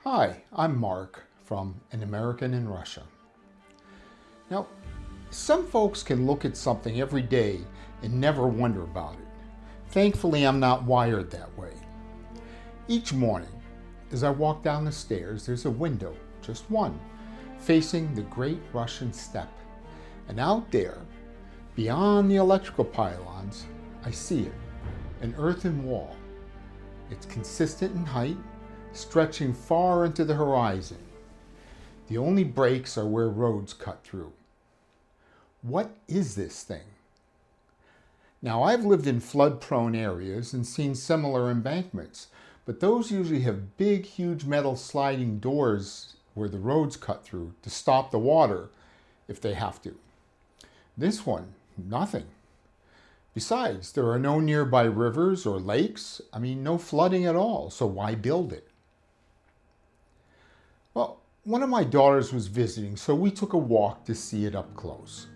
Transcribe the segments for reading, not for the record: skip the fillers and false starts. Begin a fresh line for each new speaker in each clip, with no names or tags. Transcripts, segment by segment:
Hi, I'm Mark from An American in Russia. Now, some folks can look at something every day and never wonder about it. Thankfully, I'm not wired that way. Each morning, as I walk down the stairs, there's a window, just one, facing the Great Russian Steppe. And out there, beyond the electrical pylons, I see it, an earthen wall. It's consistent in height, stretching far into the horizon. The only breaks are where roads cut through. What is this thing? Now, I've lived in flood-prone areas and seen similar embankments, but those usually have big, huge metal sliding doors where the roads cut through to stop the water if they have to. This one, nothing. Besides, there are no nearby rivers or lakes. No flooding at all, so why build it? Well, one of my daughters was visiting, so we took a walk to see it up close.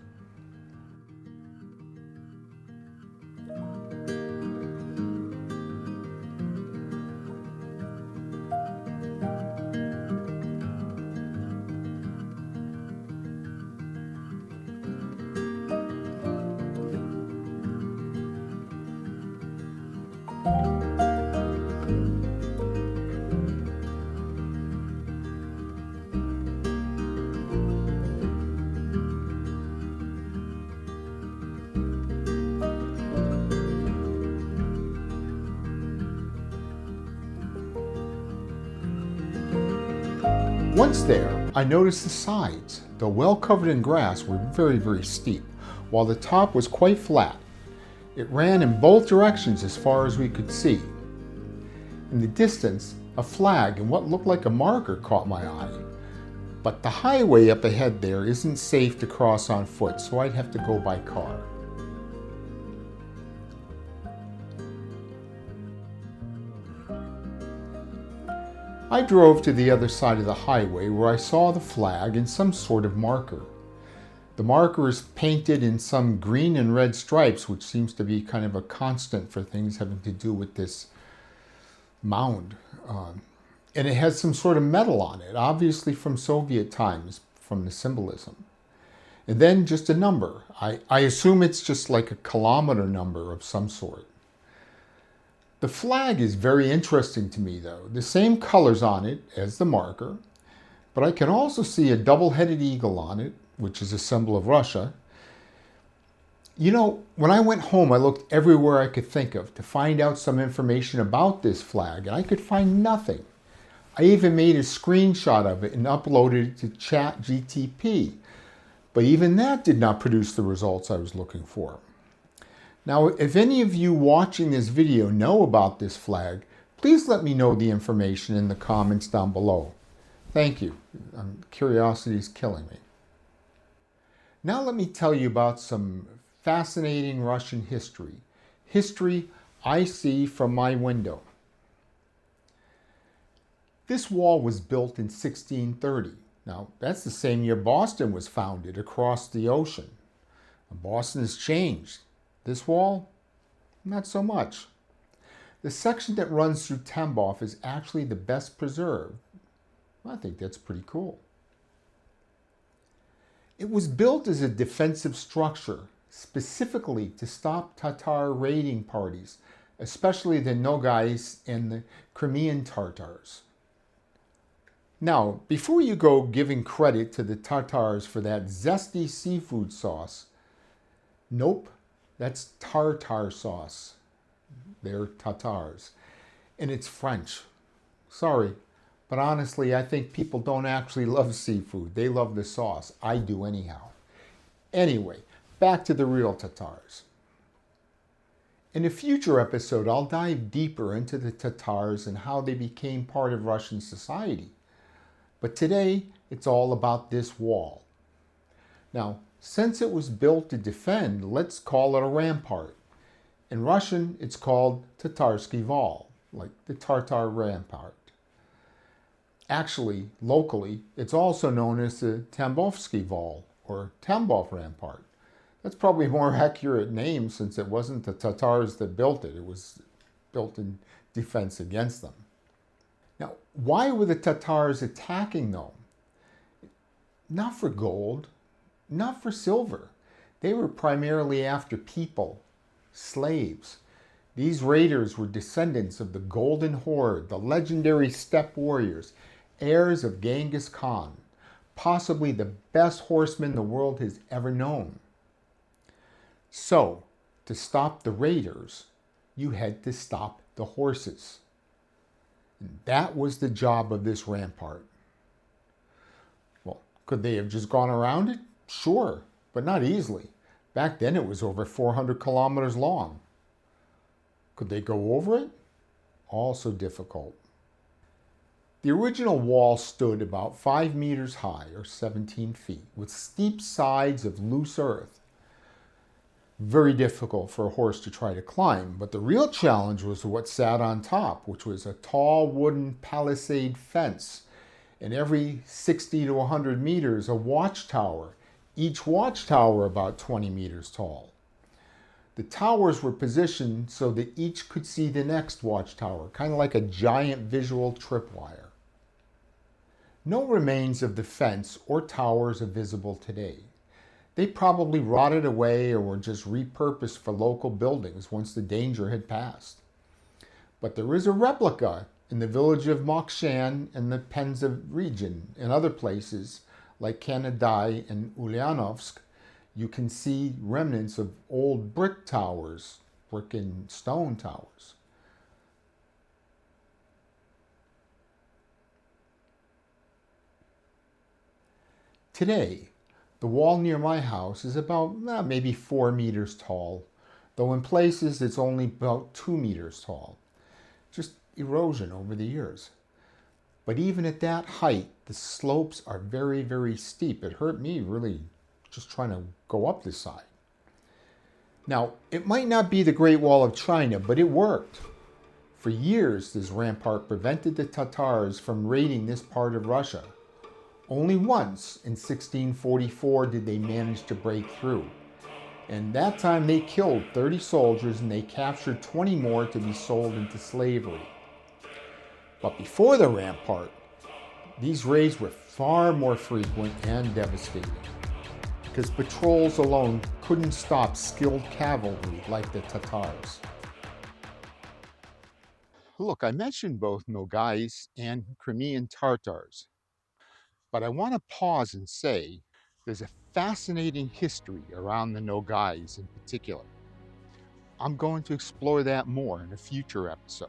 Once there, I noticed the sides, though well covered in grass, were very, very steep, while the top was quite flat. It ran in both directions as far as we could see. In the distance, a flag and what looked like a marker caught my eye. But the highway up ahead there isn't safe to cross on foot, so I'd have to go by car. I drove to the other side of the highway where I saw the flag and some sort of marker. The marker is painted in some green and red stripes, which seems to be kind of a constant for things having to do with this mound. And it has some sort of metal on it, obviously from Soviet times, from the symbolism. And then just a number. I assume it's just like a kilometer number of some sort. The flag is very interesting to me, though. The same colors on it as the marker, but I can also see a double-headed eagle on it, which is a symbol of Russia. When I went home, I looked everywhere I could think of to find out some information about this flag, and I could find nothing. I even made a screenshot of it and uploaded it to ChatGPT, but even that did not produce the results I was looking for. Now, if any of you watching this video know about this flag, please let me know the information in the comments down below. Thank you. Curiosity is killing me. Now let me tell you about some fascinating Russian history. History I see from my window. This wall was built in 1630. Now, that's the same year Boston was founded across the ocean. Boston has changed. This wall, not so much. The section that runs through Tambov is actually the best preserved. I think that's pretty cool. It was built as a defensive structure, specifically to stop Tatar raiding parties, especially the Nogais and the Crimean Tatars. Now, before you go giving credit to the Tatars for that zesty seafood sauce, nope. That's tartar sauce. They're Tatars. And it's French. Sorry, but honestly, I think people don't actually love seafood. They love the sauce. I do anyhow. Anyway, back to the real Tatars. In a future episode, I'll dive deeper into the Tatars and how they became part of Russian society. But today, it's all about this wall. Now, since it was built to defend, let's call it a rampart. In Russian, it's called Tatarsky Val, like the Tatar rampart. Actually, locally, it's also known as the Tambovsky Val, or Tambov rampart. That's probably a more accurate name since it wasn't the Tatars that built it. It was built in defense against them. Now, why were the Tatars attacking though? Not for gold, not for silver. They were primarily after people, slaves. These raiders were descendants of the Golden Horde, the legendary steppe warriors, heirs of Genghis Khan, possibly the best horsemen the world has ever known. So, to stop the raiders, you had to stop the horses. And that was the job of this rampart. Well, could they have just gone around it? Sure, but not easily. Back then it was over 400 kilometers long. Could they go over it? Also difficult. The original wall stood about 5 meters high, or 17 feet, with steep sides of loose earth. Very difficult for a horse to try to climb, but the real challenge was what sat on top, which was a tall wooden palisade fence, and every 60 to 100 meters a watchtower, each watchtower about 20 meters tall. The towers were positioned so that each could see the next watchtower, kind of like a giant visual tripwire. No remains of the fence or towers are visible today. They probably rotted away or were just repurposed for local buildings once the danger had passed. But there is a replica in the village of Mokshan and the Penza region and other places like Kanadai and Ulyanovsk. You can see remnants of old brick towers, brick and stone towers. Today, the wall near my house is about maybe 4 meters tall, though in places it's only about 2 meters tall. Just erosion over the years. But even at that height, the slopes are very, very steep. It hurt me really just trying to go up this side. Now, it might not be the Great Wall of China, but it worked. For years, this rampart prevented the Tatars from raiding this part of Russia. Only once, in 1644, did they manage to break through. And that time they killed 30 soldiers and they captured 20 more to be sold into slavery. But before the rampart, these raids were far more frequent and devastating, because patrols alone couldn't stop skilled cavalry like the Tatars. Look, I mentioned both Nogais and Crimean Tartars, but I want to pause and say there's a fascinating history around the Nogais in particular. I'm going to explore that more in a future episode.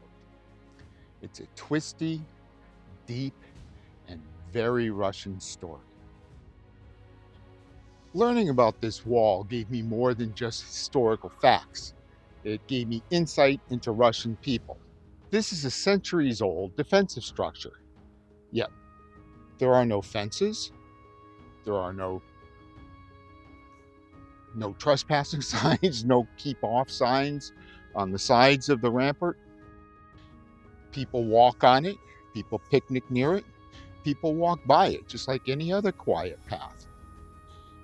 It's a twisty, deep, and very Russian story. Learning about this wall gave me more than just historical facts. It gave me insight into Russian people. This is a centuries-old defensive structure, yet there are no fences, there are no trespassing signs, no keep off signs on the sides of the rampart. People walk on it, people picnic near it, people walk by it just like any other quiet path.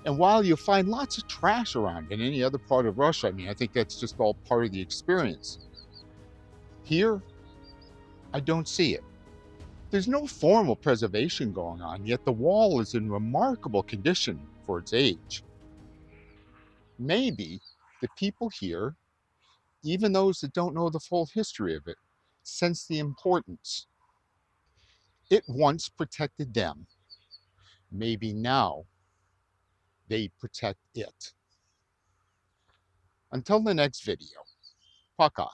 And while you'll find lots of trash around in any other part of Russia, I mean, I think that's just all part of the experience. Here, I don't see it. There's no formal preservation going on, yet the wall is in remarkable condition for its age. Maybe the people here, even those that don't know the full history of it, sense the importance. It once protected them. Maybe now they protect it. Until the next video, Paka.